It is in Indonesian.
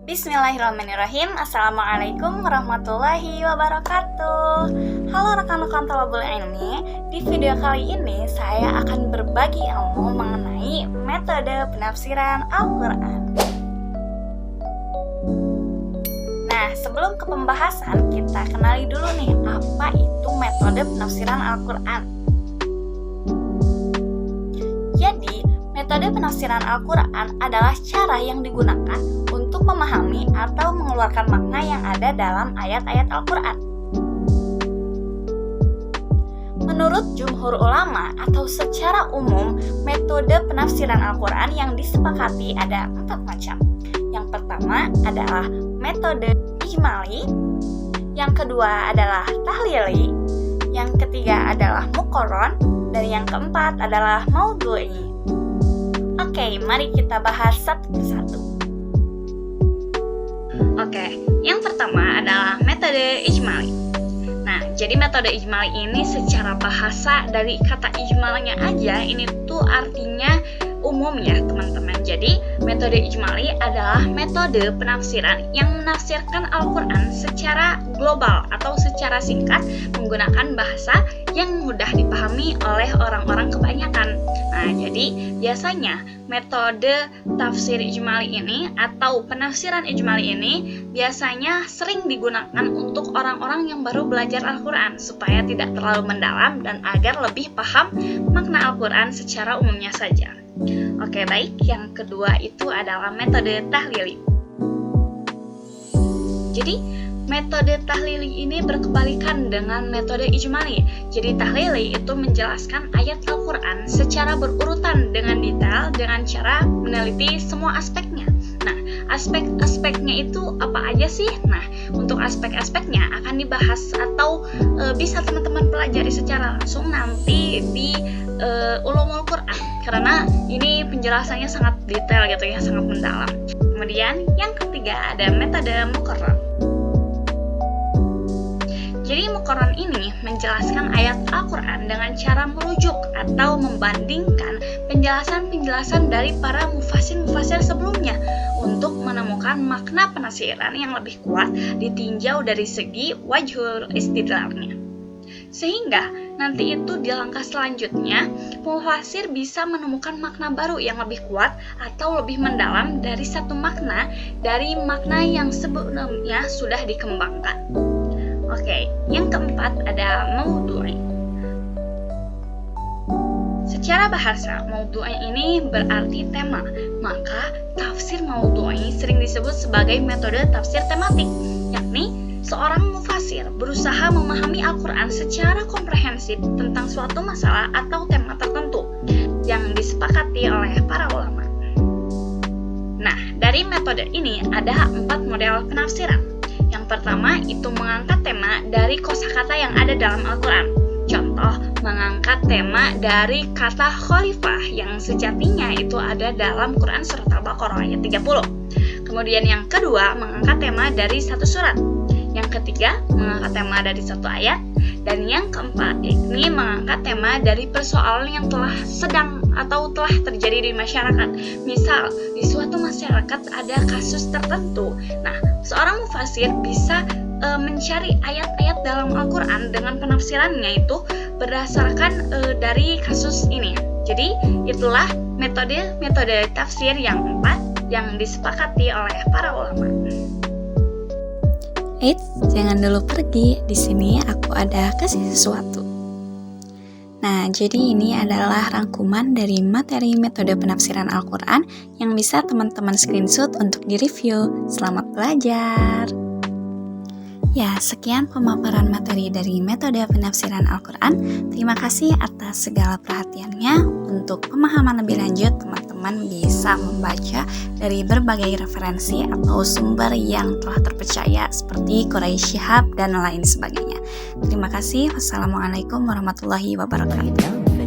Bismillahirrahmanirrahim. Assalamualaikum warahmatullahi wabarakatuh. Halo rekan-rekan Thalabul Ilmi. Di video kali ini saya akan berbagi ilmu mengenai metode penafsiran Al-Quran. Nah, sebelum ke pembahasan, kita kenali dulu nih apa itu metode penafsiran Al-Quran. Jadi, metode penafsiran Al-Quran adalah cara yang digunakan untuk memahami atau mengeluarkan makna yang ada dalam ayat-ayat Al-Quran. Menurut jumhur ulama atau secara umum, metode penafsiran Al-Quran yang disepakati ada 4 macam. Yang pertama adalah metode ijmali, yang kedua adalah tahlili, yang ketiga adalah muqarron, dan yang keempat adalah maudhu'i. Oke, mari kita bahas satu persatu. Oke, yang pertama adalah metode ijmali. Nah, jadi metode ijmali ini secara bahasa dari kata ijmalnya aja ini tuh artinya umum ya teman-teman. Jadi metode ijmali adalah metode penafsiran yang menafsirkan Al-Quran secara global atau secara singkat menggunakan bahasa yang mudah dipahami oleh orang-orang kebanyakan. Nah, jadi biasanya metode tafsir ijmali ini atau penafsiran ijmali ini biasanya sering digunakan untuk orang-orang yang baru belajar Al-Quran supaya tidak terlalu mendalam dan agar lebih paham makna Al-Quran secara umumnya saja. Oke, baik. Yang kedua itu adalah metode tahlili. Jadi, metode tahlili ini berkebalikan dengan metode ijmali. Jadi, tahlili itu menjelaskan ayat Al-Quran secara berurutan dengan detail dengan cara meneliti semua aspeknya. Nah, aspek-aspeknya itu apa aja sih? Nah, untuk aspek-aspeknya akan dibahas atau bisa teman-teman pelajari secara langsung nanti di Ulumul Quran, karena ini penjelasannya sangat detail gitu ya, sangat mendalam. Kemudian yang ketiga ada metode muqarron. Jadi muqarron ini menjelaskan ayat Al-Quran dengan cara merujuk atau membandingkan penjelasan-penjelasan dari para mufassir-mufassir sebelumnya untuk menemukan makna penafsiran yang lebih kuat ditinjau dari segi wajhul istidlalnya. Sehingga nanti itu di langkah selanjutnya mufassir bisa menemukan makna baru yang lebih kuat atau lebih mendalam dari satu makna dari makna yang sebelumnya sudah dikembangkan. Oke, yang keempat ada maudhu'i. Secara bahasa, maudhu'i ini berarti tema, maka tafsir maudhu'i sering disebut sebagai metode tafsir tematik, yakni seorang mufassir berusaha memahami Al-Quran secara komprehensif tentang suatu masalah atau tema tertentu yang disepakati oleh para ulama. Nah, dari metode ini ada 4 model penafsiran. Yang pertama itu mengangkat tema dari kosakata yang ada dalam Al-Quran. Contoh, mengangkat tema dari kata khalifah yang sejatinya itu ada dalam Quran surat Al-Baqarah ayat 30. Kemudian yang kedua, mengangkat tema dari satu surat. Yang ketiga, mengangkat tema dari satu ayat. Dan yang keempat, ini mengangkat tema dari persoalan yang telah sedang atau telah terjadi di masyarakat. Misal, di suatu masyarakat ada kasus tertentu. Nah, seorang mufassir bisa mencari ayat-ayat dalam Al-Quran dengan penafsirannya itu berdasarkan dari kasus ini. Jadi, itulah metode tafsir yang 4 yang disepakati oleh para ulama. Eits, jangan dulu pergi. Di sini aku ada kasih sesuatu. Nah, jadi ini adalah rangkuman dari materi metode penafsiran Al-Quran yang bisa teman-teman screenshot untuk di-review. Selamat belajar! Ya, sekian pemaparan materi dari metode penafsiran Al-Quran. Terima kasih atas segala perhatiannya. Untuk pemahaman lebih lanjut, teman-teman bisa membaca dari berbagai referensi atau sumber yang telah terpercaya seperti Quraisy Shihab dan lain sebagainya. Terima kasih. Wassalamualaikum warahmatullahi wabarakatuh.